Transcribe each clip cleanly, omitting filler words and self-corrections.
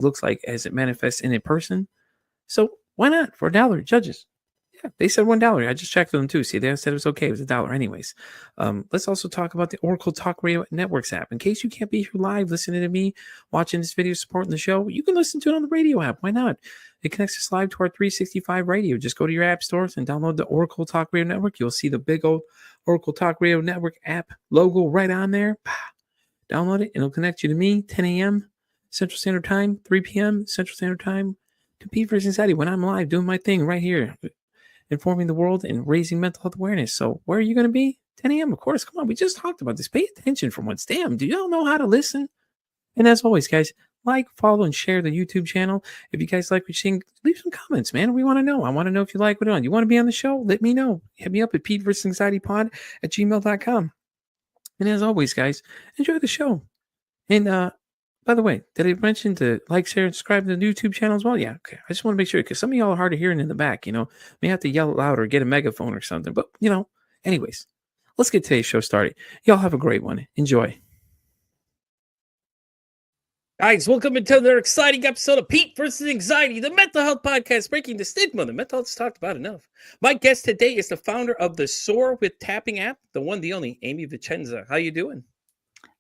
looks like as it manifests in a person. So why not for $1, judges? Yeah, they said $1. I just checked with them too. See, they said it was okay. It was $1 anyways. Let's also talk about the Oracle Talk Radio Networks app. In case you can't be here live listening to me, watching this video, supporting the show, you can listen to it on the radio app. Why not? It connects us live to our 365 radio. Just go to your app stores and download the Oracle Talk Radio Network. You'll see the big old Oracle Talk Radio Network app logo right on there. Download it and it'll connect you to me, 10 a.m. Central Standard Time, 3 p.m. Central Standard Time. Compete versus anxiety when I'm live doing my thing right here, informing the world and raising mental health awareness. So where are you going to be? 10 a.m. Of course. Come on. We just talked about this. Pay attention for once. Damn. Do y'all know how to listen? And as always, guys, like, follow, and share the YouTube channel. If you guys like what you're seeing, leave some comments, man. We want to know. I want to know if you like what we're on. You want to be on the show? Let me know. Hit me up at peteversusanxietypod@gmail.com. And as always, guys, enjoy the show. And by the way, did I mention to like, share, and subscribe to the YouTube channel as well? Yeah, okay. I just want to make sure because some of y'all are hard of hearing in the back, may have to yell loud or get a megaphone or something. But, anyways, let's get today's show started. Y'all have a great one. Enjoy. Guys, welcome into another exciting episode of Pete versus Anxiety, the mental health podcast breaking the stigma that mental health is talked about enough. My guest today is the founder of the Soar with Tapping app, the one, the only, Amy Vincenza. How you doing?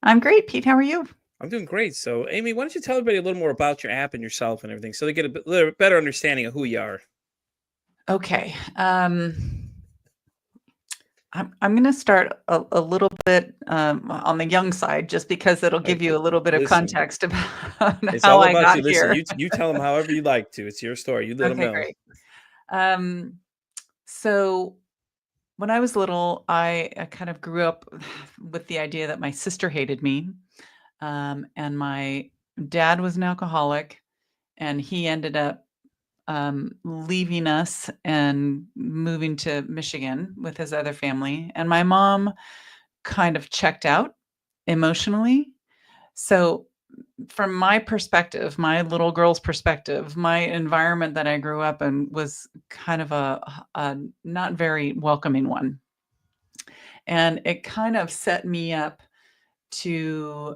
I'm great, Pete. How are you? I'm doing great. So, Amy, why don't you tell everybody a little more about your app and yourself and everything so they get a little better understanding of who you are? Okay. I'm going to start a little bit on the young side, just because it'll give you a little bit of context about how I got here. You tell them however you like to. It's your story. You let them know. Great. So when I was little, I kind of grew up with the idea that my sister hated me, and my dad was an alcoholic, and he ended up leaving us and moving to Michigan with his other family. And my mom kind of checked out emotionally. So from my perspective, my little girl's perspective, my environment that I grew up in was kind of a not very welcoming one. And it kind of set me up to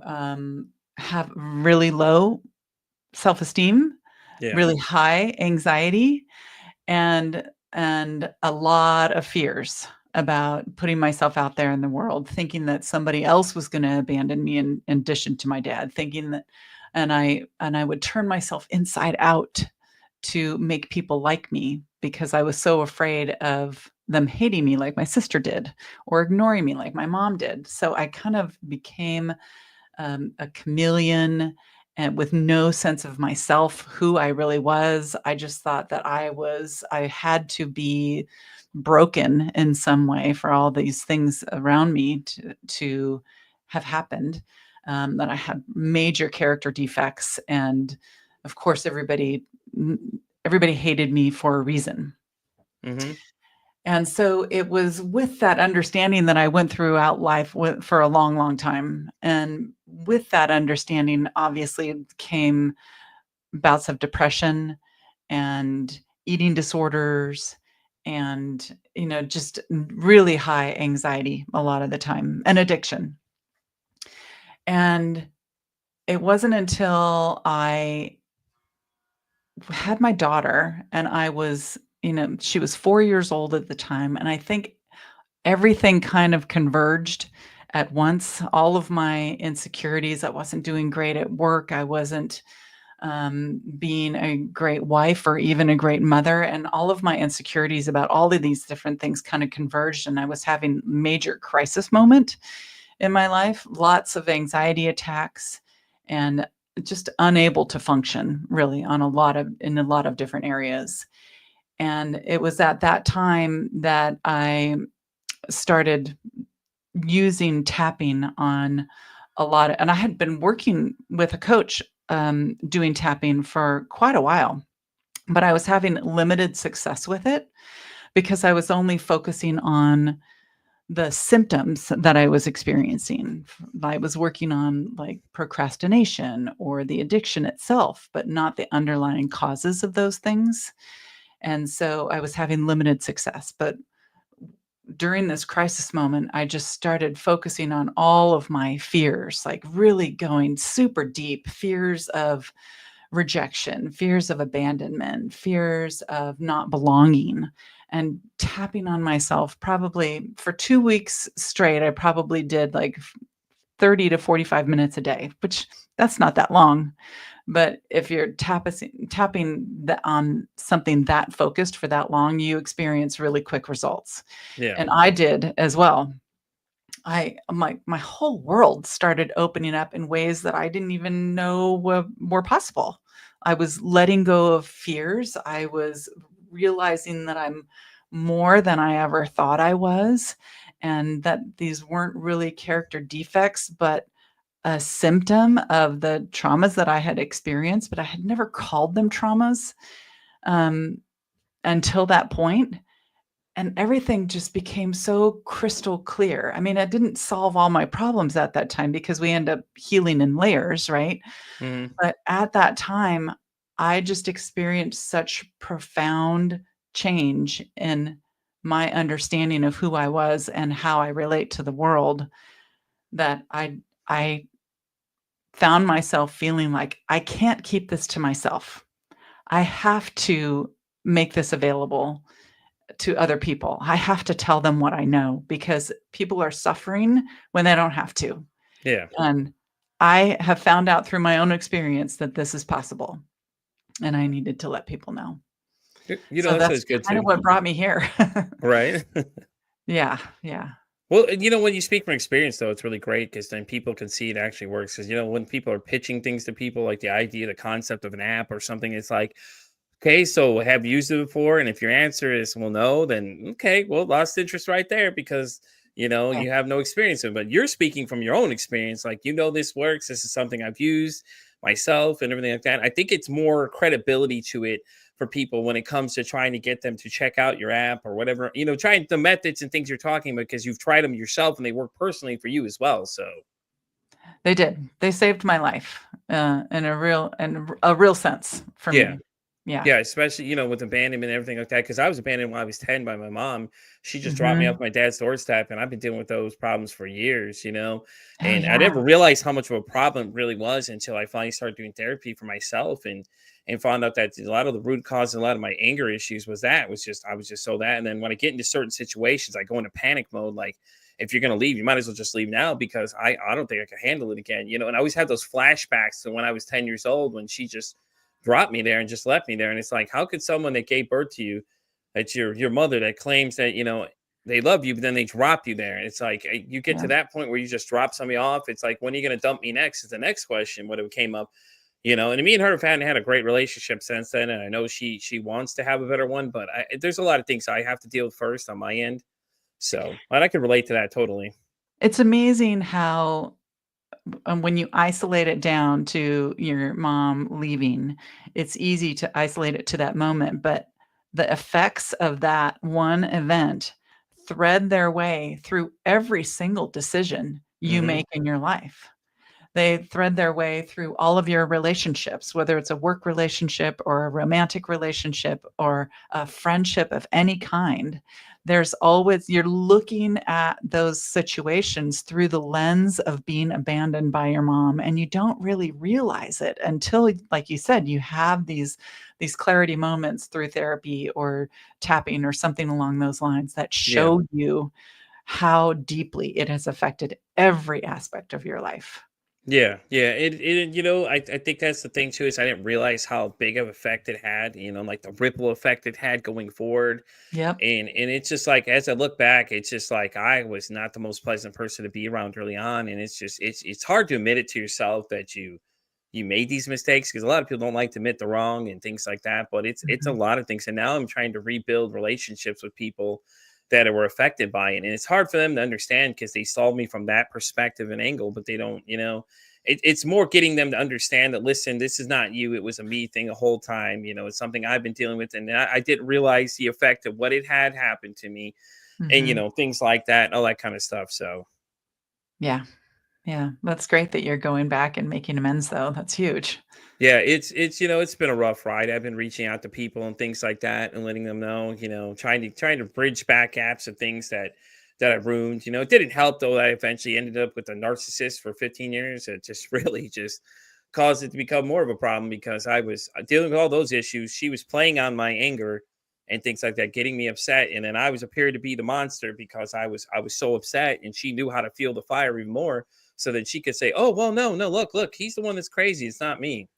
have really low self-esteem, really high anxiety, and a lot of fears about putting myself out there in the world, thinking that somebody else was going to abandon me in addition to my dad, thinking that, and I would turn myself inside out to make people like me because I was so afraid of them hating me like my sister did or ignoring me like my mom did. So I kind of became a chameleon, and with no sense of myself, who I really was. I just thought that I had to be broken in some way for all these things around me to have happened, that I had major character defects. And of course, everybody hated me for a reason. Mm-hmm. And so it was with that understanding that I went throughout life for a long, long time. And with that understanding, obviously, came bouts of depression and eating disorders and, just really high anxiety a lot of the time, and addiction. And it wasn't until I had my daughter, and I was, she was 4 years old at the time. And I think everything kind of converged at once. All of my insecurities, I wasn't doing great at work. I wasn't being a great wife or even a great mother. And all of my insecurities about all of these different things kind of converged. And I was having major crisis moment in my life, lots of anxiety attacks, and just unable to function really in a lot of different areas. And it was at that time that I started using tapping on a lot and I had been working with a coach doing tapping for quite a while, but I was having limited success with it because I was only focusing on the symptoms that I was experiencing. I was working on like procrastination or the addiction itself, but not the underlying causes of those things. And so I was having limited success. But during this crisis moment, I just started focusing on all of my fears, like really going super deep, fears of rejection, fears of abandonment, fears of not belonging, and tapping on myself probably for 2 weeks straight. I probably did like 30 to 45 minutes a day, which that's not that long. But if you're tapping on something that focused for that long, you experience really quick results. Yeah. And I did as well. My whole world started opening up in ways that I didn't even know were possible. I was letting go of fears. I was realizing that I'm more than I ever thought I was, and that these weren't really character defects, but a symptom of the traumas that I had experienced, but I had never called them traumas, um, until that point, and everything just became so crystal clear. I mean, it didn't solve all my problems at that time because we end up healing in layers, right? Hmm. But at that time, I just experienced such profound change in my understanding of who I was and how I relate to the world that I found myself feeling like I can't keep this to myself. I have to make this available to other people. I have to tell them what I know because people are suffering when they don't have to. Yeah. And I have found out through my own experience that this is possible, and I needed to let people know. So That that's sounds good kind of too. what brought me here. Right. Yeah, yeah. Well, when you speak from experience, though, it's really great because then people can see it actually works. Because when people are pitching things to people, like the idea, the concept of an app or something, it's like, okay, so have you used it before? And if your answer is well, no, then okay, well, lost interest right there because Yeah, you have no experience in it. But you're speaking from your own experience, like this works. This is something I've used myself and everything like that. I think it's more credibility to it for people when it comes to trying to get them to check out your app or whatever, trying the methods and things you're talking about because you've tried them yourself and they work personally for you as well. So they did. They saved my life, in a real sense for yeah. me. Yeah. Yeah, especially, with abandonment and everything like that. Because I was abandoned when I was 10 by my mom. She just dropped me Mhm. off my dad's doorstep, and I've been dealing with those problems for years, Oh, and I yeah. never realized how much of a problem it really was until I finally started doing therapy for myself and found out that a lot of the root cause and a lot of my anger issues I was just so that. And then when I get into certain situations, I go into panic mode. Like, if you're gonna leave, you might as well just leave now because I don't think I can handle it again. And I always have those flashbacks to when I was 10 years old when she just dropped me there and just left me there. And it's like, how could someone that gave birth to you, that's your mother, that claims that they love you, but then they drop you there? And it's like you get Yeah. to that point where you just drop somebody off. It's like, when are you going to dump me next? Is the next question. What it came up. And me and her have had a great relationship since then, and I know she wants to have a better one, but there's a lot of things I have to deal with first on my end. So, but I can relate to that totally. It's amazing how, when you isolate it down to your mom leaving, it's easy to isolate it to that moment, but the effects of that one event thread their way through every single decision you Hmm. make in your life. They thread their way through all of your relationships, whether it's a work relationship or a romantic relationship or a friendship of any kind. There's always, you're looking at those situations through the lens of being abandoned by your mom, and you don't really realize it until, like you said, you have these clarity moments through therapy or tapping or something along those lines that Yeah. show you how deeply it has affected every aspect of your life. Yeah, yeah. I think that's the thing too, is I didn't realize how big of effect it had, like the ripple effect it had going forward. Yep. And it's just like, as I look back, it's just like I was not the most pleasant person to be around early on. And it's just it's hard to admit it to yourself that you made these mistakes, because a lot of people don't like to admit the wrong and things like that. But it's a Mhm. lot of things. And now I'm trying to rebuild relationships with people that were affected by it. And it's hard for them to understand because they saw me from that perspective and angle, but they don't. It's more getting them to understand that, listen, this is not you. It was a me thing the whole time. It's something I've been dealing with. And I didn't realize the effect of what it had happened to me, and, Mhm. things like that, all that kind of stuff. So, Yeah. Yeah. That's great that you're going back and making amends, though. That's huge. yeah, it's been a rough ride. I've been reaching out to people and things like that and letting them know, trying to bridge back gaps of things that I ruined. It didn't help though that I eventually ended up with a narcissist for 15 years. It just really just caused it to become more of a problem because I was dealing with all those issues. She was playing on my anger and things like that, getting me upset. And then I was appeared to be the monster because I was so upset, and she knew how to feel the fire even more, so that she could say, "Oh, well, no, no, look, he's the one that's crazy. It's not me."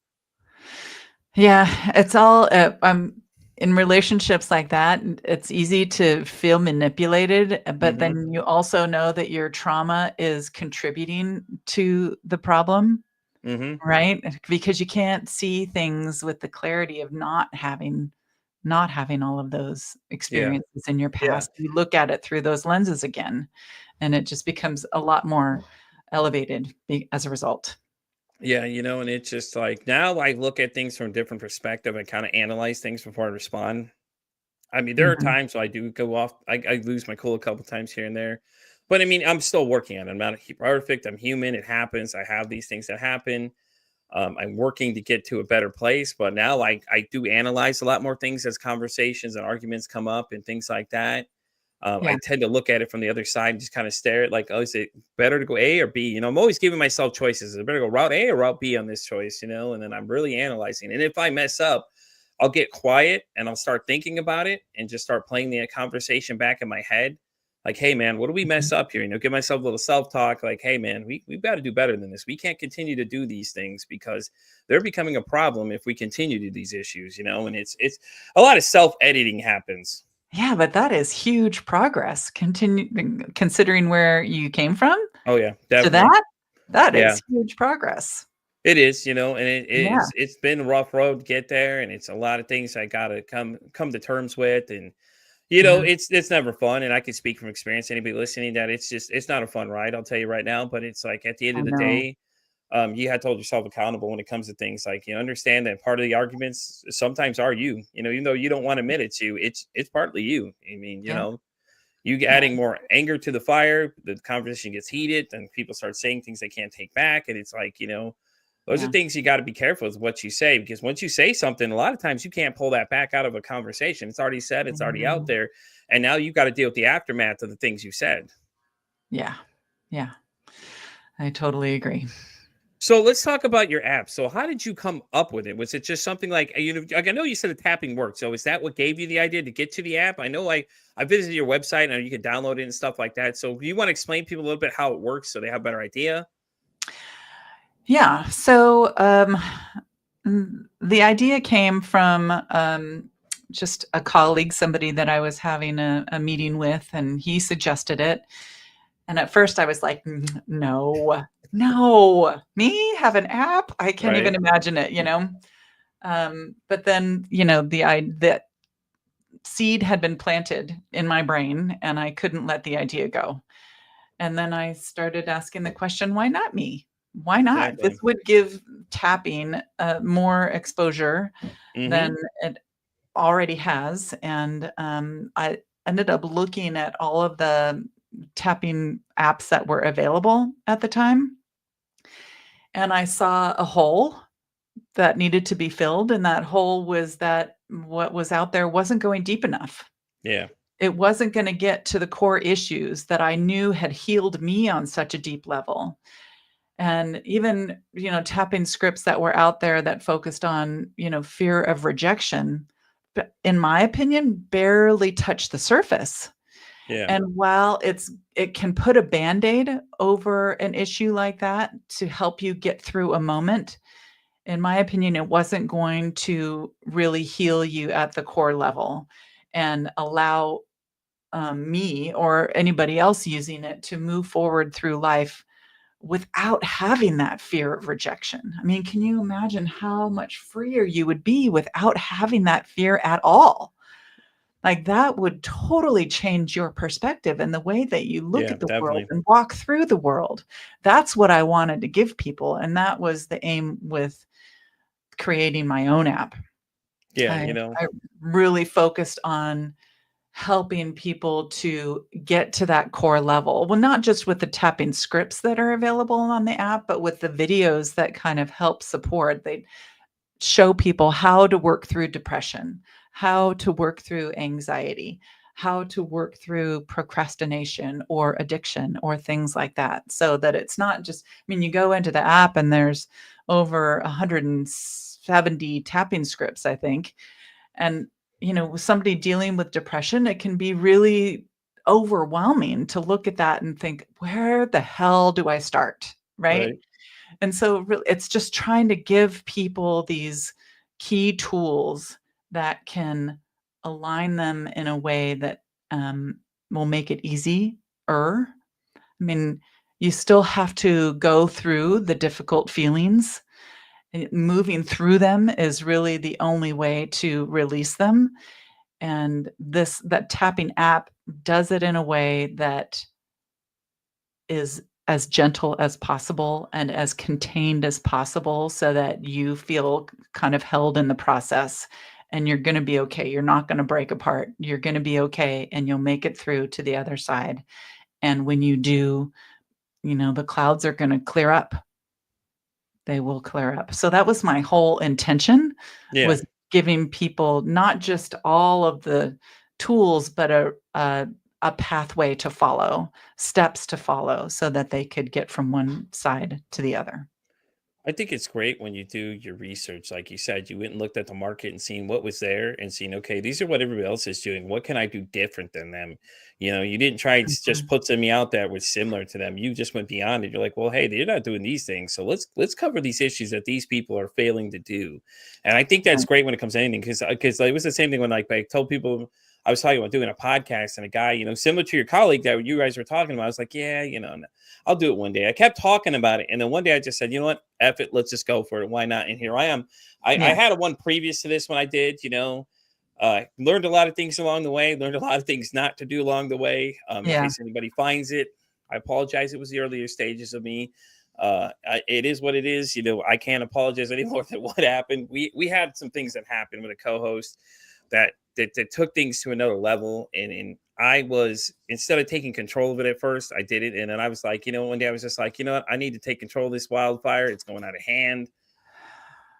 Yeah, it's all in relationships like that, it's easy to feel manipulated, but Hmm. then you also know that your trauma is contributing to the problem, Hmm. right? Because you can't see things with the clarity of not having all of those Yeah. experiences in your Yeah. past. You look at it through those lenses again, and it just becomes a lot more elevated as a result. Yeah, and it's just like now I look at things from a different perspective and kind of analyze things before I respond. I mean, there are Mhm. times I do go off. I lose my cool a couple times here and there, but I mean, I'm still working on it. I'm not perfect. I'm human. It happens. I have these things that happen. I'm working to get to a better place, but now I do analyze a lot more things as conversations and arguments come up and things like that. I Yeah, tend to look at it from the other side and just kind of stare at like, oh, is it better to go A or B? I'm always giving myself choices. Is it better to go route A or route B on this choice? And then I'm really analyzing. And if I mess up, I'll get quiet and I'll start thinking about it and just start playing the conversation back in my head. Like, hey man, what do we mhm. mess up here? Give myself a little self-talk, like, hey man, we've got to do better than this. We can't continue to do these things because they're becoming a problem if we continue to do these issues. And it's a lot of self-editing happens. Yeah, but that is huge progress, considering where you came from Oh yeah, to definitely. that, that Yeah, is huge progress. it is, and Yeah, it's been a rough road to get there, and it's a lot of things I gotta come to terms with, and yeah, it's never fun, and I can speak from experience. Anybody listening, that it's not a fun ride. I'll tell you right now, but it's like at the end I of the know. day, you had to hold yourself accountable when it comes to things like understand that part of the arguments sometimes are you. Even though you don't want to admit it to, it's partly you. I mean, Yeah, you yeah, adding more anger to the fire, the conversation gets heated, and people start saying things they can't take back, and it's like those are yeah. things you got to be careful with what you say, because once you say something, a lot of times you can't pull that back out of a conversation. It's already said, it's already out Mhm. there, and now you've got to deal with the aftermath of the things you said. Yeah, yeah, I totally agree. So let's talk about your app. So how did you come up with it? Was it just something like like I know you said the tapping worked. So is that what gave you the idea to get to the app? I know I visited your website and you can download it and stuff like that. So you want to explain to people a little bit how it works so they have a better idea? Yeah, so, the idea came from, just a colleague, somebody that I was having a meeting with, and he suggested it. And at first I was like, No, no, me have an app? I can't even Right. imagine it?" But then, the seed had been planted in my brain, and I couldn't let the idea go. And then I started asking the question, why not me? Why not? This Exactly. would give tapping more exposure than Hmm. it already has. And I ended up looking at all of the tapping apps that were available at the time. And I saw a hole that needed to be filled. And that hole was that what was out there wasn't going deep enough. Yeah. It wasn't going to get to the core issues that I knew had healed me on such a deep level. And even, tapping scripts that were out there that focused on, fear of rejection, but in my opinion, barely touched the surface. Yeah. And while it can put a Band-Aid over an issue like that to help you get through a moment, in my opinion, it wasn't going to really heal you at the core level and allow me or anybody else using it to move forward through life without having that fear of rejection. I mean, can you imagine how much freer you would be without having that fear at all? Like, that would totally change your perspective and the way that you look Yeah. at the world Definitely. and walk through the world. That's what I wanted to give people, and that was the aim with creating my own app. Yeah. I really focused on helping people to get to that core level. Well, not just with the tapping scripts that are available on the app, but with the videos that kind of help support. They show people how to work through depression, how to work through anxiety, how to work through procrastination or addiction or things like that. So that it's not just, I mean, you go into the app and there's over 170 tapping scripts, I think. And, with somebody dealing with depression, it can be really overwhelming to look at that and think, where the hell do I start? Right. Right. And so it's just trying to give people these key tools that can align them in a way that will make it easier. I mean, you still have to go through the difficult feelings. And moving through them is really the only way to release them. And that tapping app does it in a way that is as gentle as possible and as contained as possible so that you feel kind of held in the process, and you're gonna be okay. You're not gonna break apart. You're gonna be okay, and you'll make it through to the other side. And when you do, the clouds are gonna clear up. They will clear up. So that was my whole intention, Yeah. was giving people not just all of the tools, but a pathway to follow, steps to follow so that they could get from one side to the other. I think it's great when you do your research. Like you said, you went and looked at the market and seen what was there and seen, okay, these are what everybody else is doing. What can I do different than them? You didn't try and just Mhm. put something out that was similar to them. You just went beyond it. You're like, well, hey, they're not doing these things. So let's cover these issues that these people are failing to do. And I think that's Right. great when it comes to anything because it was the same thing when like I told people I was talking about doing a podcast and a guy, similar to your colleague that you guys were talking about. I was like, yeah, I'll do it one day. I kept talking about it. And then one day I just said, you know what? F it. Let's just go for it. Why not? And here I am. I Yeah. had a one previous to this one I did, learned a lot of things along the way, learned a lot of things not to do along the way. In Yeah. case anybody finds it, I apologize. It was the earlier stages of me. It is what it is. I can't apologize anymore than what happened. We had some things that happened with a co-host that took things to another level. And I was, instead of taking control of it at first, I did it. And then I was like, one day I was just like, you know what? I need to take control of this wildfire. It's going out of hand.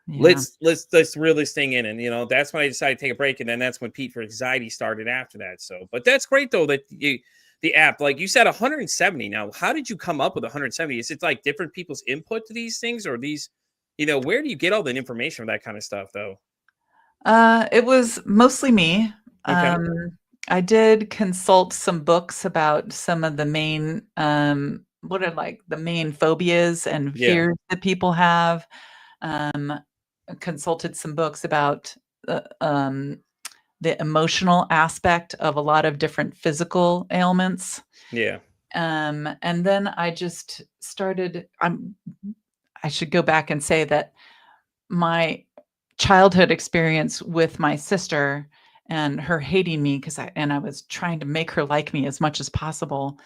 Yeah. Let's reel this thing in. And that's when I decided to take a break. And then that's when Pete for Anxiety started after that. So, but that's great though that the app, like you said, 170. Now, how did you come up with 170? Is it like different people's input to these things, or these, where do you get all that information for that kind of stuff though? It was mostly me. Okay. I did consult some books about some of the main, what are like the main phobias and Yeah. fears that people have. Um, Consulted some books about uh, um, the emotional aspect of a lot of different physical ailments. Yeah. And then I just started. I should go back and say that my childhood experience with my sister and her hating me because I was trying to make her like me as much as possible.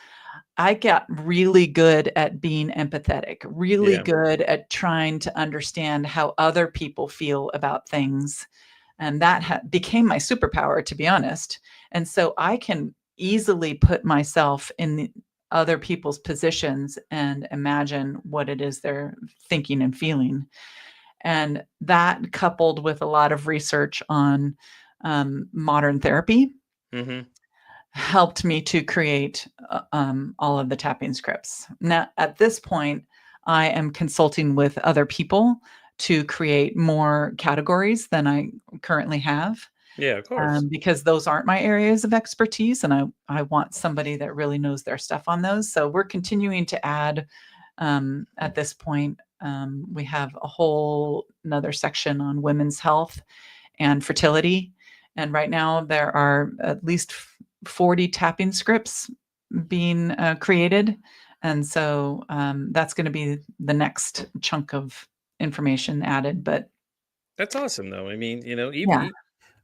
I got really good at being empathetic, really Yeah. good at trying to understand how other people feel about things. And that became my superpower, to be honest. And so I can easily put myself in other people's positions and imagine what it is they're thinking and feeling. And that, coupled with a lot of research on modern therapy, Hmm. helped me to create all of the tapping scripts. Now, at this point, I am consulting with other people to create more categories than I currently have, Yeah, of course. because those aren't my areas of expertise, and I want somebody that really knows their stuff on those. So we're continuing to add. At this point, we have a whole another section on women's health and fertility. And right now, there are at least 40 tapping scripts being created. And so that's going to be the next chunk of information added. But That's awesome though. I mean, yeah,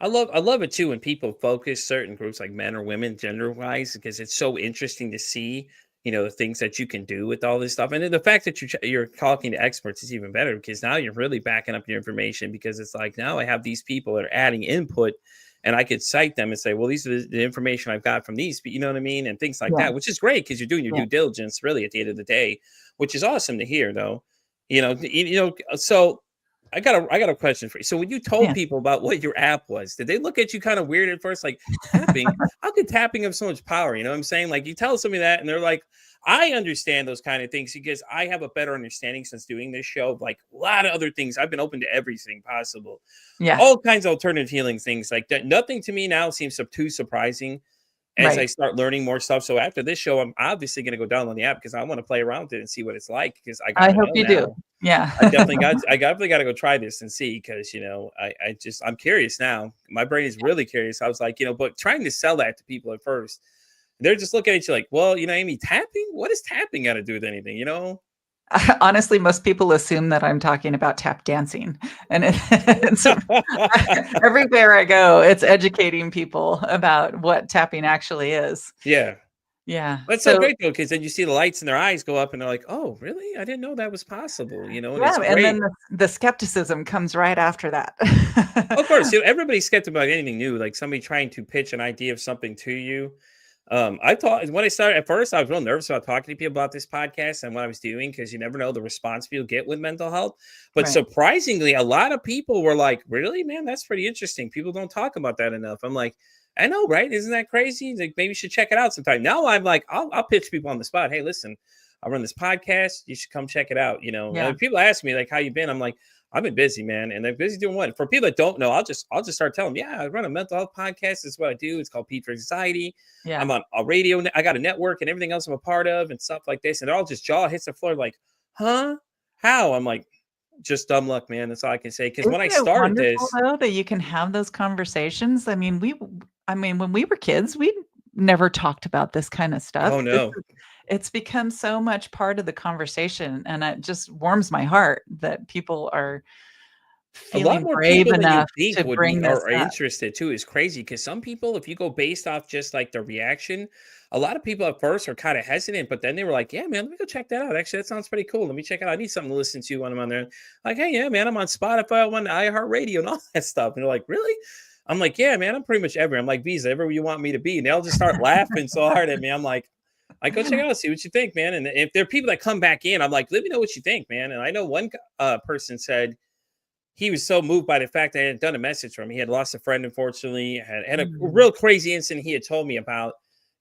I love it too when people focus certain groups like men or women gender wise because it's so interesting to see, the things that you can do with all this stuff. And then the fact that you're talking to experts is even better because now you're really backing up your information because it's like now I have these people that are adding input and I could cite them and say, well, these are the information I've got from these, you know what I mean? And things like yeah, that, which is great because you're doing your yeah. due diligence really at the end of the day, which is awesome to hear though. So I got a question for you. So when you told Yeah. people about what your app was, did they look at you kind of weird at first? Like tapping, how could tapping have so much power? You know what I'm saying? Like you tell somebody that and they're like, I understand those kind of things because I have a better understanding since doing this show of like a lot of other things. I've been open to everything possible, Yeah. all kinds of alternative healing things like that. Nothing to me now seems too surprising as I Right. start learning more stuff. So after this show, I'm obviously going to go download the app because I want to play around with it and see what it's like because I got I to hope know you do. now. Yeah. I definitely got to go try this and see because I'm curious now. My brain is really curious. I was like, but trying to sell that to people at first, they're just looking at you like, well, Amy, tapping. What does tapping got to do with anything? Honestly, most people assume that I'm talking about tap dancing, and it's everywhere I go, it's educating people about what tapping actually is. Yeah, Yeah. that's so So great though because then you see the lights in their eyes go up and they're like, oh, really? I didn't know that was possible. And yeah, it's and then great. the skepticism comes right after that. Of course, everybody's skeptical about anything new, like somebody trying to pitch an idea of something to you. I thought when I started at first, I was real nervous about talking to people about this podcast and what I was doing because you never know the response people get with mental health. But Right. surprisingly, a lot of people were like, "Really, man? That's pretty interesting. People don't talk about that enough." I'm like, "I know, right? Isn't that crazy? Like, maybe you should check it out sometime." Now I'm like, I'll pitch people on the spot. Hey, listen, I run this podcast. You should come check it out. Yeah. People ask me like, "How you been?" I'm like, I've been busy, man, and they're busy doing what? For people that don't know, I'll just start telling them, yeah, I run a mental health podcast. This is what I do. It's called Pete for Anxiety. Yeah. I'm on a radio. I got a network and everything else I'm a part of and stuff like this. And they're all just jaw hits the floor like, huh? How? I'm like, just dumb luck, man. That's all I can say. Because Isn't when I it started wonderful this, though that you can have those conversations? I mean, when we were kids, we never talked about this kind of oh stuff. no, It's become so much part of the conversation, and it just warms my heart that people are a lot feeling more brave people than you enough think to would be bring this are up. interested too is crazy because some people, if you go based off just like the reaction, a lot of people at first are kind of hesitant, but then they were like, "Yeah, man, let me go check that out. Actually, that sounds pretty cool. Let me check it out. I need something to listen to when I'm on there." Like, "Hey, yeah, man, I'm on Spotify, I'm on iHeartRadio, and all that stuff." And they're like, "Really?" I'm like, "Yeah, man, I'm pretty much everywhere. I'm like Visa, everywhere you want me to be." And they'll just start laughing so hard at me. I'm like, go check it out, see what you think, man. And if there are people that come back in, I'm like, let me know what you think, man. And I know one person said he was so moved by the fact that I had done a message for him. He had lost a friend, unfortunately, had a Mm, real crazy incident he had told me about.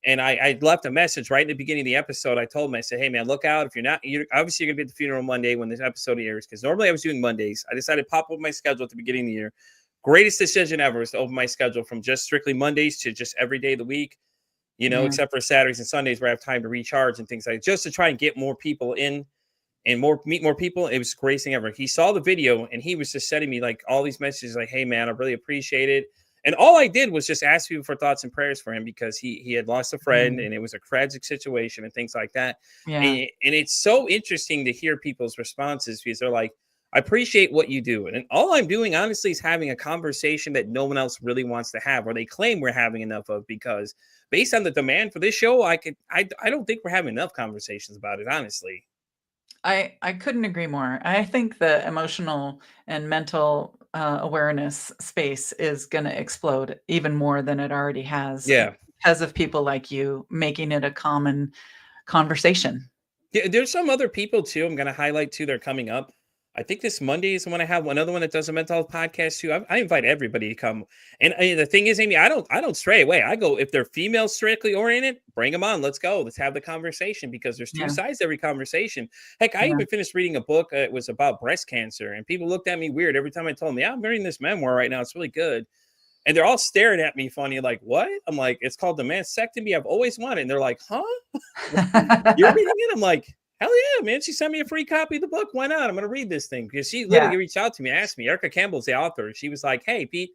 And I left a message right in the beginning of the episode. I told him, I said, hey, man, look out. If you're obviously you're going to be at the funeral Monday when this episode airs, because normally I was doing Mondays. I decided to pop up my schedule at the beginning of the year. Greatest decision ever was to open my schedule from just strictly Mondays to just every day of the week, yeah, except for Saturdays and Sundays where I have time to recharge and things like that, just to try and get more people in and meet more people. It was the greatest thing ever. He saw the video and he was just sending me like all these messages like, hey man, I really appreciate it. And all I did was just ask people for thoughts and prayers for him because he had lost a friend mm, and it was a tragic situation and things like that. yeah. And it's so interesting to hear people's responses because they're like, I appreciate what you do. And all I'm doing, honestly, is having a conversation that no one else really wants to have, or they claim we're having enough of, because based on the demand for this show, I don't think we're having enough conversations about it, honestly. I couldn't agree more. I think the emotional and mental, awareness space is gonna explode even more than it already has Yeah. because of people like you making it a common conversation. Yeah, there's some other people too. I'm going to highlight too. They're coming up. I think this Monday is when I have another one that does a mental health podcast too. I invite everybody to come. And the thing is, Amy, I don't stray away. I go if they're female strictly oriented, bring them on. Let's go. Let's have the conversation because there's two Yeah, sides to every conversation. Heck, I yeah. even finished reading a book. It was about breast cancer, and people looked at me weird every time I told them, "Yeah, I'm reading this memoir right now. It's really good." And they're all staring at me funny, like, "What?" I'm like, "It's called The Mastectomy I've Always Wanted." And they're like, "Huh? You're reading it?" I'm like, hell yeah, man. She sent me a free copy of the book. Why not? I'm going to read this thing because she Yeah, literally reached out to me, asked me. Erica Campbell's the author. She was like, hey, Pete,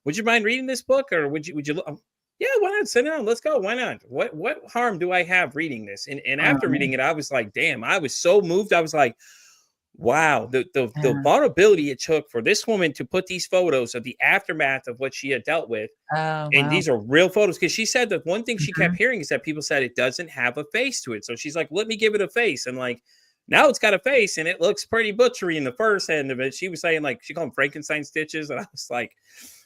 would you mind reading this book or yeah, why not? Sit down. Let's go. Why not? What harm do I have reading this? And after um, reading it, I was like, damn, I was so moved. I was like, wow, the yeah. vulnerability it took for this woman to put these photos of the aftermath of what she had dealt with, Oh, and wow. these are real photos because she said that one thing she kept Mhm. hearing is that people said it doesn't have a face to it. So she's like, let me give it a face. And like, now it's got a face and it looks pretty butchery in the first end of it. She was saying like, she called them Frankenstein stitches. And I was like,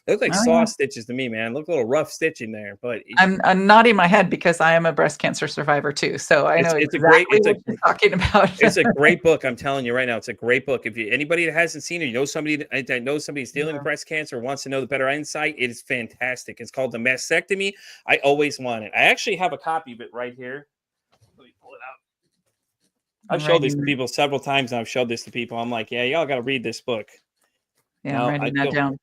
They look like Oh, saw yeah. stitches to me, man. Look a little rough stitching there, but I'm nodding my head because I am a breast cancer survivor too, so I know it's a great exactly what you're talking about. it's a great book. I'm telling you right now, it's a great book. If you anybody that hasn't seen it, you know somebody that knows somebody's dealing with Yeah. breast cancer, wants to know the better insight, it is fantastic. It's called The Mastectomy. I always want it. I actually have a copy of it right here. Let me pull it out. I've I'm showed this to writing people several times. And I've showed this to people. I'm like, yeah, y'all got to read this book. yeah, I'm Now, I writing that don't. down.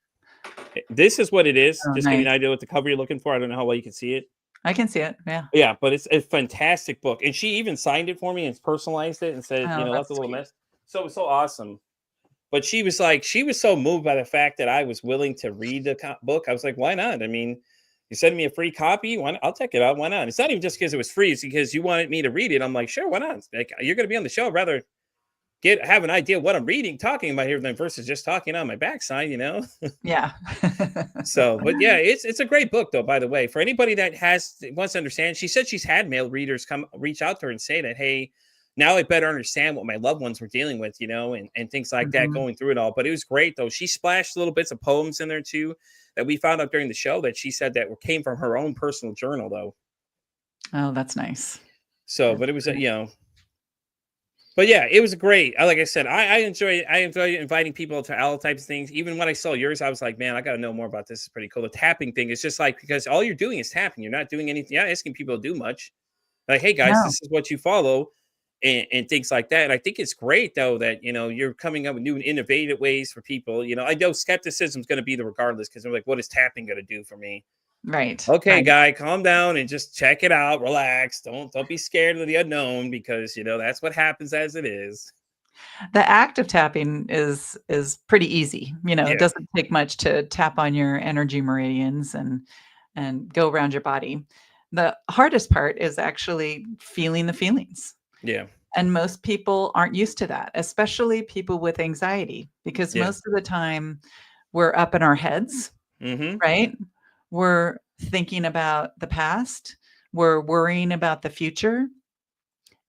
This is what it is. Oh, Just give you nice. an idea what the cover you're looking for. I don't know how well you can see it. I can see it, yeah. Yeah, but it's a fantastic book, and she even signed it for me and personalized it and said, Oh, left a that's little sweet. mess. So it was so awesome. But she was like, she was so moved by the fact that I was willing to read the book. I was like, why not? I mean, you send me a free copy. Why not? I'll check it out. Why not? It's not even just because it was free. It's because you wanted me to read it. I'm like, sure, why not? Like, you're going to be on the show. I'd rather have an idea what I'm reading, talking about here than versus just talking on my backside. Yeah. So, but yeah, it's a great book though. By the way, for anybody that wants to understand, she said she's had male readers come reach out to her and say that, hey, now I better understand what my loved ones were dealing with, and things like that, Mhm. going through it all. But it was great though. She splashed little bits of poems in there too that we found out during the show that she said that came from her own personal journal though. Oh, that's nice. So, That's but it was, great. but yeah, it was great. Like I said, I enjoy inviting people to all types of things. Even when I saw yours, I was like, man, I got to know more about this. It's pretty cool. The tapping thing is just like, because all you're doing is tapping. You're not doing anything. You're not asking people to do much. Like, hey guys, No, this is what you follow, and things like that. And I think it's great though that you're coming up with new and innovative ways for people. I know skepticism is going to be the regardless because they're like, what is tapping going to do for me? right, Okay, right. guy, calm down and just check it out. Relax. Don't be scared of the unknown because that's what happens as it is. The act of tapping is pretty easy, it Yeah. doesn't take much to tap on your energy meridians and go around your body. The hardest part is actually feeling the feelings, Yeah. and most people aren't used to that, especially people with anxiety, because Yeah. most of the time we're up in our heads, Mhm. right? We're thinking about the past, we're worrying about the future,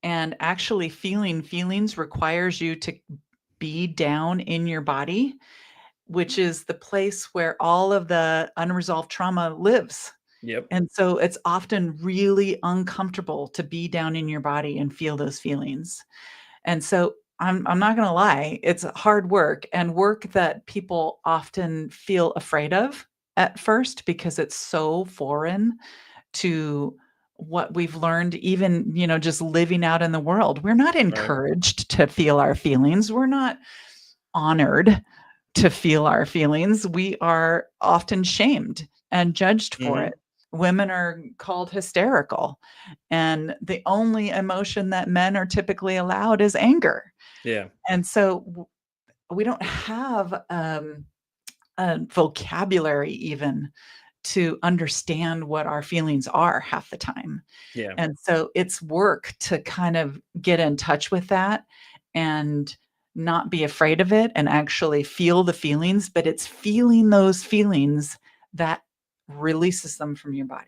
and actually feeling feelings requires you to be down in your body, which is the place where all of the unresolved trauma lives. Yep. And so it's often really uncomfortable to be down in your body and feel those feelings. And so I'm not gonna lie, it's hard work and work that people often feel afraid of at first because it's so foreign to what we've learned even, just living out in the world. We're not Right. encouraged to feel our feelings. We're not honored to feel our feelings. We are often shamed and judged for Mhm. it. Women are called hysterical, and the only emotion that men are typically allowed is anger. Yeah. And so we don't have a vocabulary even to understand what our feelings are half the time. Yeah. And so it's work to kind of get in touch with that and not be afraid of it and actually feel the feelings, but it's feeling those feelings that releases them from your body.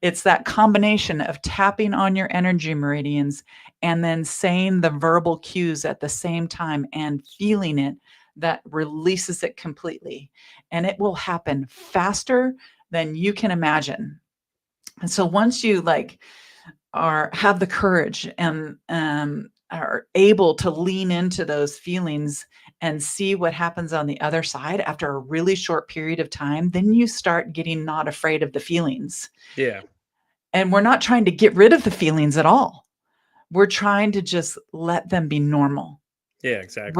It's that combination of tapping on your energy meridians and then saying the verbal cues at the same time and feeling it that releases it completely. And it will happen faster than you can imagine. And so once you have the courage and are able to lean into those feelings and see what happens on the other side after a really short period of time, then you start getting not afraid of the feelings. Yeah. And we're not trying to get rid of the feelings at all. We're trying to just let them be normal. Yeah, exactly.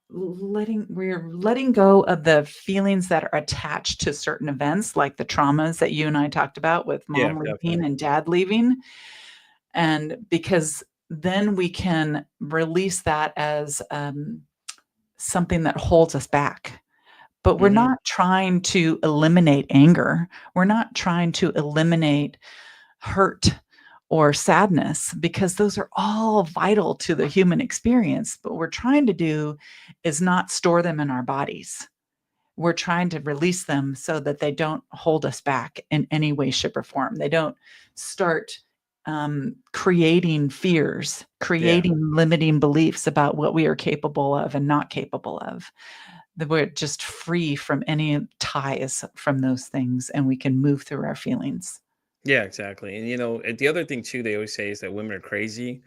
We're letting go of the feelings that are attached to certain events, like the traumas that you and I talked about with Yeah, mom leaving definitely. and dad leaving. And because then we can release that as something that holds us back. But we're Mhm. not trying to eliminate anger. We're not trying to eliminate hurt or sadness because those are all vital to the human experience. But what we're trying to do is not store them in our bodies. We're trying to release them so that they don't hold us back in any way, shape, or form. They don't start creating fears, Yeah. creating limiting beliefs about what we are capable of and not capable of. that we're just free from any ties from those things, and we can move through our feelings. Yeah, exactly. And and the other thing too, they always say is that women are crazy.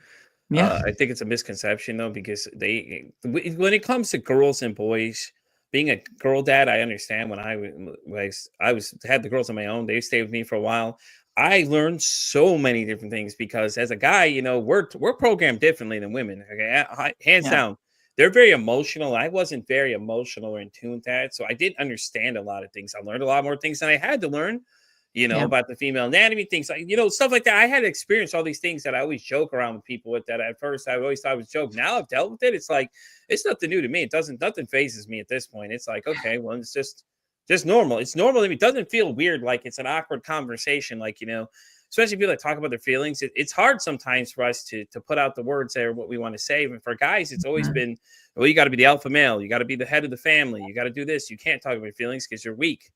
Yeah. I think it's a misconception though, because when it comes to girls and boys, being a girl dad, I understand. When I was had the girls on my own, they stayed with me for a while. I learned so many different things because as a guy, we're programmed differently than women. Okay, hands Yeah. down, they're very emotional. I wasn't very emotional or in tune with that, so I didn't understand a lot of things. I learned a lot more things than I had to learn, Yeah. about the female anatomy, things like, stuff like that. I had to experience all these things that I always joke around with people with that at first I always thought was a joke. Now I've dealt with it. It's like, it's nothing new to me. Nothing phases me at this point. It's like, okay, well, it's just normal. It's normal to me. It doesn't feel weird like it's an awkward conversation, like, especially people that talk about their feelings. It's hard sometimes for us to put out the words there, what we want to say. And for guys, it's always Mhm. been, well, you got to be the alpha male. You got to be the head of the family. You got to do this. You can't talk about your feelings because you're weak.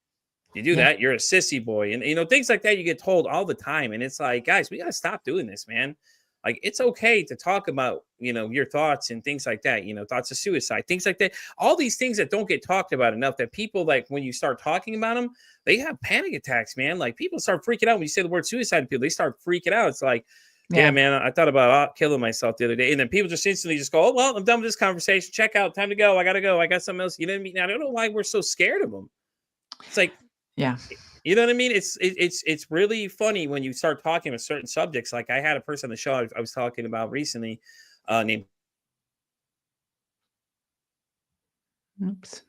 You do Yeah. that, you're a sissy boy. And things like that you get told all the time. And it's like, guys, we gotta stop doing this, man. Like, it's okay to talk about, your thoughts and things like that, thoughts of suicide, things like that. All these things that don't get talked about enough, that people, like, when you start talking about them, they have panic attacks, man. Like, people start freaking out when you say the word suicide to people. They start freaking out. It's like, yeah, Yeah. man, I thought about killing myself the other day. And then people just instantly just go, oh, well, I'm done with this conversation. Check out. Time to go. I got to go. I got something else. You know what I mean? I don't know why we're so scared of them. It's like, Yeah. you know what I mean? It's really funny when you start talking about certain subjects. Like, I had a person on the show I was talking about recently, named. Oops.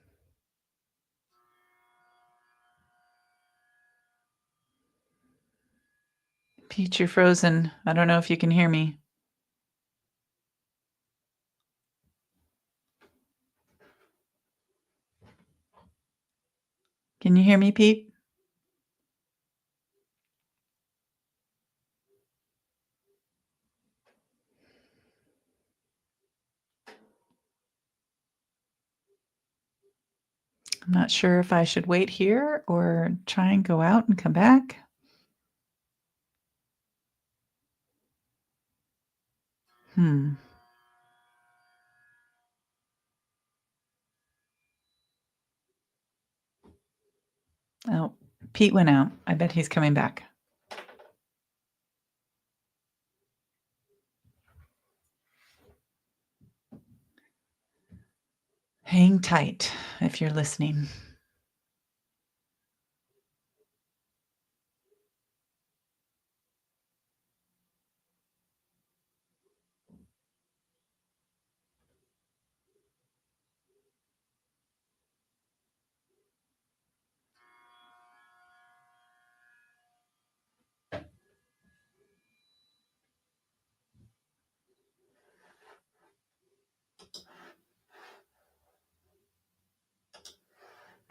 Pete, you're frozen. I don't know if you can hear me. Can you hear me, Pete? I'm not sure if I should wait here or try and go out and come back. Hmm. Oh, Pete went out. I bet he's coming back. Hang tight if you're listening.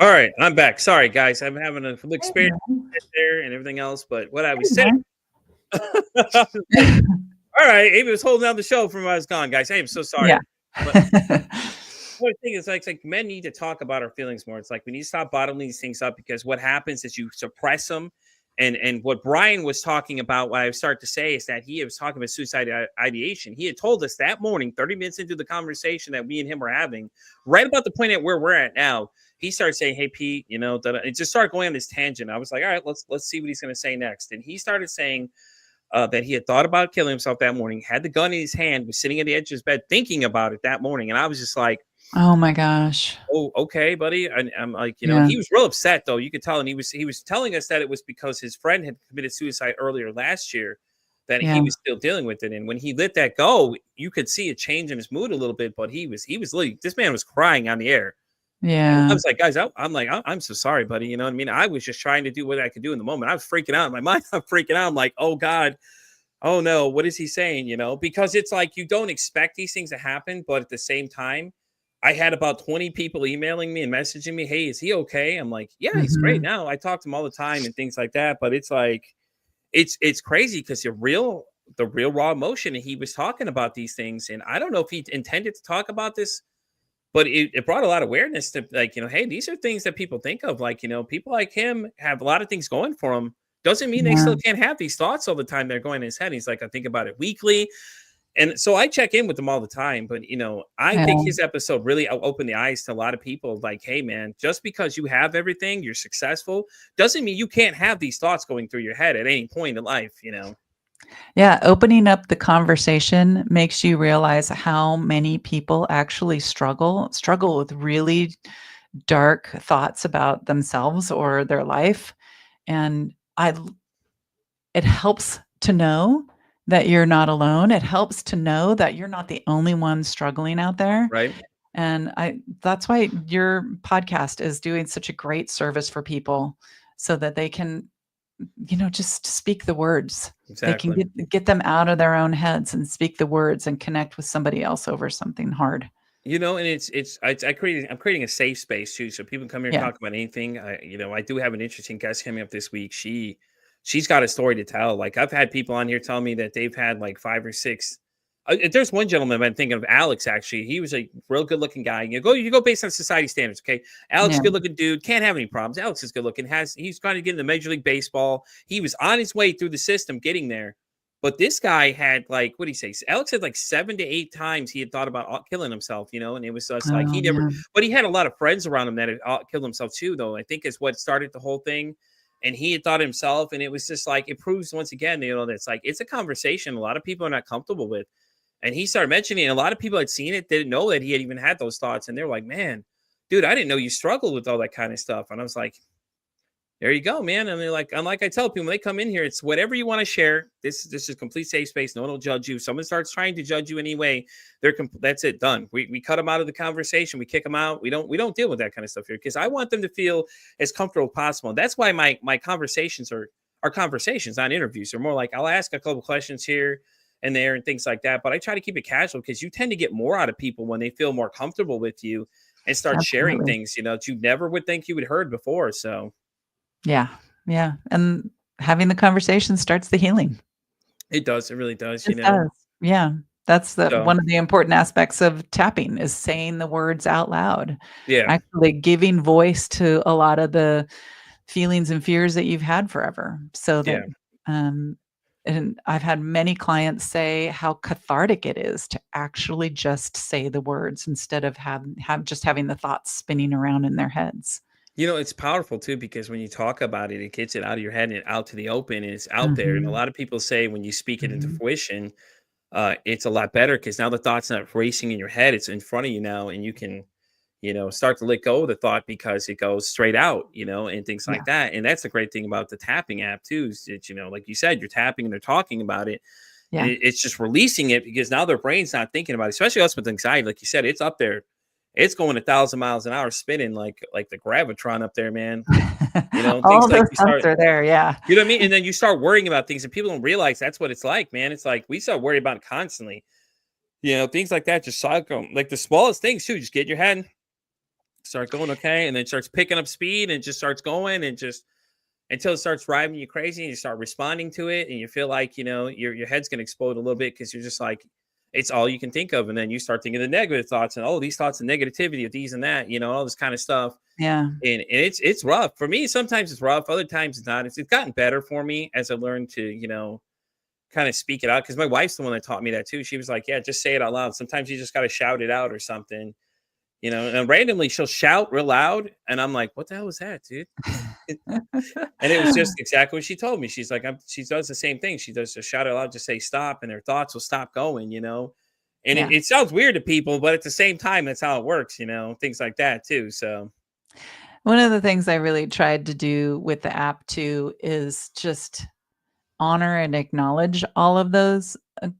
All right, I'm back. Sorry, guys, I'm having a little Hey, experience man. there and everything else. But what I Hey, was saying, man. I was like, all right, Amy was holding down the show from when I was gone, guys. Hey, I'm so Yeah. sorry. But the thing is, like, men need to talk about our feelings more. It's like we need to stop bottling these things up, because what happens is you suppress them. And what Brian was talking about, what I started to say, is that he was talking about suicide ideation. He had told us that morning, 30 minutes into the conversation that we and him were having, right about the point at where we're at now. He started saying, "Hey, Pete, it just started going on this tangent." I was like, "All right, let's see what he's going to say next." And he started saying that he had thought about killing himself that morning, had the gun in his hand, was sitting at the edge of his bed thinking about it that morning. And I was just like, Oh my gosh. oh, okay, buddy. And I'm like, Yeah. he was real upset though. You could tell, and he was telling us that it was because his friend had committed suicide earlier last year, that Yeah. he was still dealing with it. And when he let that go, you could see a change in his mood a little bit. But he was literally, this man was crying on the air. And I Yeah. was like, guys, I'm like, I'm so sorry, buddy. You know what I mean? I was just trying to do what I could do in the moment. I was freaking out in my mind. I'm freaking out. I'm like, oh God, oh no, what is he saying? Because it's like you don't expect these things to happen, but at the same time, I had about 20 people emailing me and messaging me, hey, is he okay? I'm like, yeah, he's great Mhm. now. I talk to him all the time and things like that. But it's like, it's crazy because the real raw emotion. And he was talking about these things. And I don't know if he intended to talk about this, but it brought a lot of awareness to, like, hey, these are things that people think of. Like, people like him have a lot of things going for them. Doesn't mean they Yeah. still can't have these thoughts all the time that are going in his head. He's like, I think about it weekly. And so I check in with them all the time, but I think Yeah. his episode really opened the eyes to a lot of people. Like, hey, man, just because you have everything, you're successful, doesn't mean you can't have these thoughts going through your head at any point in life. Yeah, opening up the conversation makes you realize how many people actually struggle with really dark thoughts about themselves or their life. And I it helps to know that you're not alone. It helps to know that you're not the only one struggling out there. Right? And I that's why your podcast is doing such a great service for people so that they can, just speak the words. They can Exactly. get them out of their own heads and speak the words and connect with somebody else over something hard. And I'm creating a safe space too, so people can come here and Yeah. talk about anything. I do have an interesting guest coming up this week. She's got a story to tell. Like, I've had people on here tell me that they've had like 5 or 6. There's one gentleman I'm thinking of, Alex. Actually, he was a real good looking guy. You go based on society standards. Okay, Alex, Yeah. good looking dude, can't have any problems. Alex is good looking. He's trying to get into Major League Baseball. He was on his way through the system, getting there. But this guy had, like, what did he say? Alex had like 7 to 8 times he had thought about killing himself, and it was just like Oh, he never. yeah. But he had a lot of friends around him that had killed himself too, though. I think is what started the whole thing. And he had thought himself, and it was just like it proves once again, that it's like it's a conversation a lot of people are not comfortable with. And he started mentioning, and a lot of people had seen it, didn't know that he had even had those thoughts, and they're like, "Man, dude, I didn't know you struggled with all that kind of stuff." And I was like, there you go, man. And they're like, unlike I tell people when they come in here, it's whatever you want to share. This is complete safe space. No one will judge you. If someone starts trying to judge you anyway, that's it, done. We cut them out of the conversation. We kick them out. We don't deal with that kind of stuff here because I want them to feel as comfortable as possible. And that's why my conversations are conversations, not interviews. They're more like I'll ask a couple questions here and there and things like that. But I try to keep it casual because you tend to get more out of people when they feel more comfortable with you and start sharing Absolutely. things, that you never would think you would heard before. So Yeah. Yeah. And having the conversation starts the healing. it does. It really does, It does. Yeah. That's the So, one of the important aspects of tapping is saying the words out loud, yeah. actually giving voice to a lot of the feelings and fears that you've had forever so that, Yeah. um and I've had many clients say how cathartic it is to actually just say the words instead of just having the thoughts spinning around in their heads. It's powerful too because when you talk about it, it gets it out of your head and out to the open and it's out there. And a Mhm. lot of people say when you speak it into Mhm. fruition, it's a lot better because now the thought's not racing in your head. It's in front of you now and you can, start to let go of the thought because it goes straight out, and things Yeah. like that. And that's the great thing about the tapping app too, is that, like you said, you're tapping and they're talking about it. And Yeah. it's just releasing it because now their brain's not thinking about it, especially us with anxiety. Like you said, it's up there. It's going 1,000 miles an hour spinning like the gravitron up there, man. Things All like those you thoughts start, are there, yeah. you know what I mean? And then you start worrying about things and people don't realize that's what it's like, man. It's like we start worrying about it constantly. Things like that just cycle. Like the smallest things too, just get in your head, start going okay, and then it starts picking up speed and just starts going and just until it starts driving you crazy and you start responding to it and you feel like your head's gonna explode a little bit because you're just like it's all you can think of. And then you start thinking the negative thoughts and these thoughts of negativity of these and that, all this kind of stuff. Yeah. And it's rough for me. Sometimes it's rough, other times it's not. It's gotten better for me as I learned to, kind of speak it out. Cause my wife's the one that taught me that too. She was like, yeah, just say it out loud. Sometimes you just got to shout it out or something, and randomly she'll shout real loud. And I'm like, what the hell was that, dude? And it was just exactly what she told me. She's like, she does the same thing. She does just shout it out, just say stop, and her thoughts will stop going. And it, Yeah. it sounds weird to people, but at the same time, that's how it works, things like that too. So, One of the things I really tried to do with the app too is just honor and acknowledge all of those,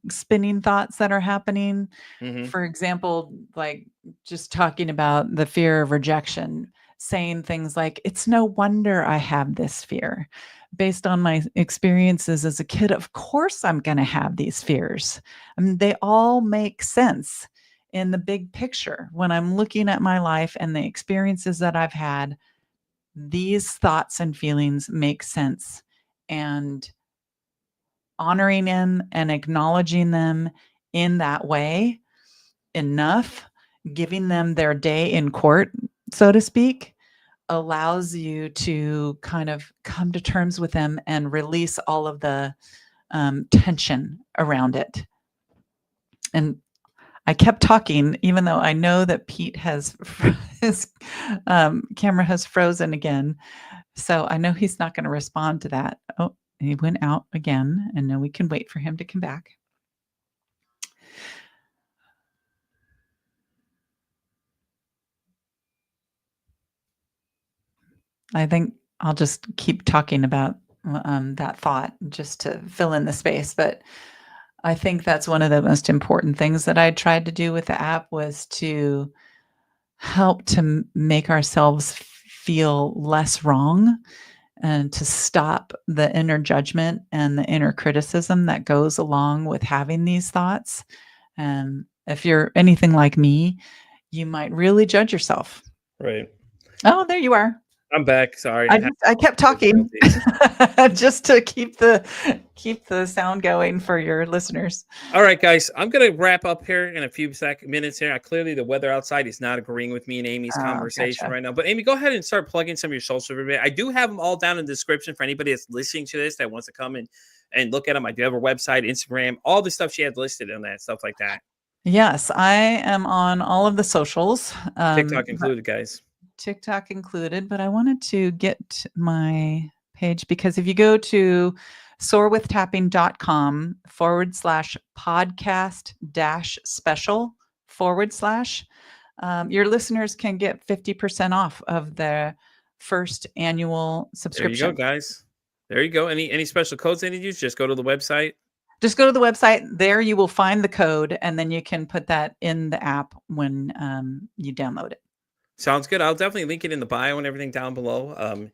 spinning thoughts that are happening. mhm. For example, like just talking about the fear of rejection, saying things like, "It's no wonder I have this fear. Based on my experiences as a kid, of course I'm gonna have these fears." I mean, they all make sense in the big picture. When I'm looking at my life and the experiences that I've had, these thoughts and feelings make sense. And honoring them and acknowledging them in that way enough, giving them their day in court, so to speak, allows you to kind of come to terms with them and release all of the tension around it. And I kept talking, even though I know that Pete has his camera has frozen again. So I know he's not going to respond to that. Oh, he went out again, and now we can wait for him to come back. I think I'll just keep talking about that thought just to fill in the space. But I think that's one of the most important things that I tried to do with the app was to help to make ourselves feel less wrong and to stop the inner judgment and the inner criticism that goes along with having these thoughts. And if you're anything like me, you might really judge yourself. Right. Oh, there you are. I'm back. Sorry. I kept talking just to keep the sound going for your listeners. All right, guys, I'm going to wrap up here in a few minutes here. Clearly, the weather outside is not agreeing with me and Amy's conversation right now. But Amy, go ahead and start plugging some of your social media. I do have them all down in the description for anybody that's listening to this that wants to come and look at them. I do have her website, Instagram, all the stuff she had listed on that, stuff like that. Yes, I am on all of the socials. TikTok included, guys. TikTok included, but I wanted to get my page because if you go to soarwithtapping.com/podcast-special/ your listeners can get 50% off of their first annual subscription. There you go, guys. There you go. Any special codes they need to use? Just go to the website. Just go to the website. There you will find the code, and then you can put that in the app when you download it. Sounds good. I'll definitely link it in the bio and everything down below.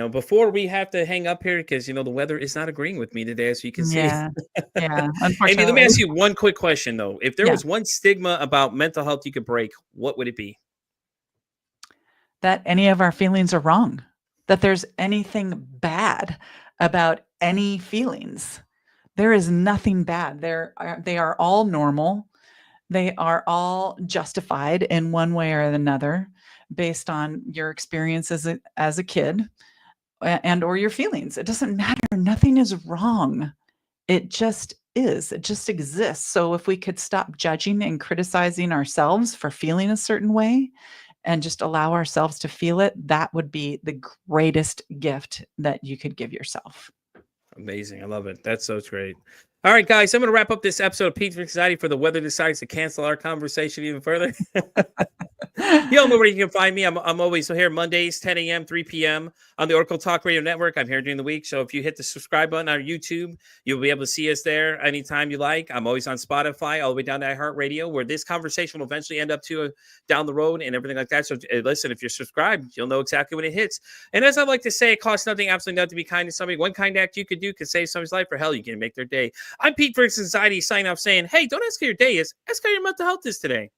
Before we have to hang up here, because the weather is not agreeing with me today, as you can see. Yeah. Unfortunately. Amy, let me ask you one quick question though. If there was one stigma about mental health you could break, what would it be? That any of our feelings are wrong. That there's anything bad about any feelings. There is nothing bad. They are all normal. They are all justified in one way or another based on your experience as a kid and or your feelings. It doesn't matter. Nothing is wrong. It just is. It just exists. So if we could stop judging and criticizing ourselves for feeling a certain way and just allow ourselves to feel it, that would be the greatest gift that you could give yourself. Amazing. I love it. That's so great. All right, guys, I'm going to wrap up this episode of Pete's Anxiety for the weather decides to cancel our conversation even further. You all know where you can find me. I'm always here Mondays, 10 a.m., 3 p.m. on the Oracle Talk Radio Network. I'm here during the week. So if you hit the subscribe button on YouTube, you'll be able to see us there anytime you like. I'm always on Spotify, all the way down to iHeartRadio, where this conversation will eventually end up to down the road and everything like that. So listen, if you're subscribed, you'll know exactly when it hits. And as I like to say, it costs nothing, absolutely nothing to be kind to somebody. One kind act you could do could save somebody's life, or hell, you can make their day. I'm Pete Vince Anxiety, signing off saying, hey, don't ask how your day is. Ask how your mental health is today.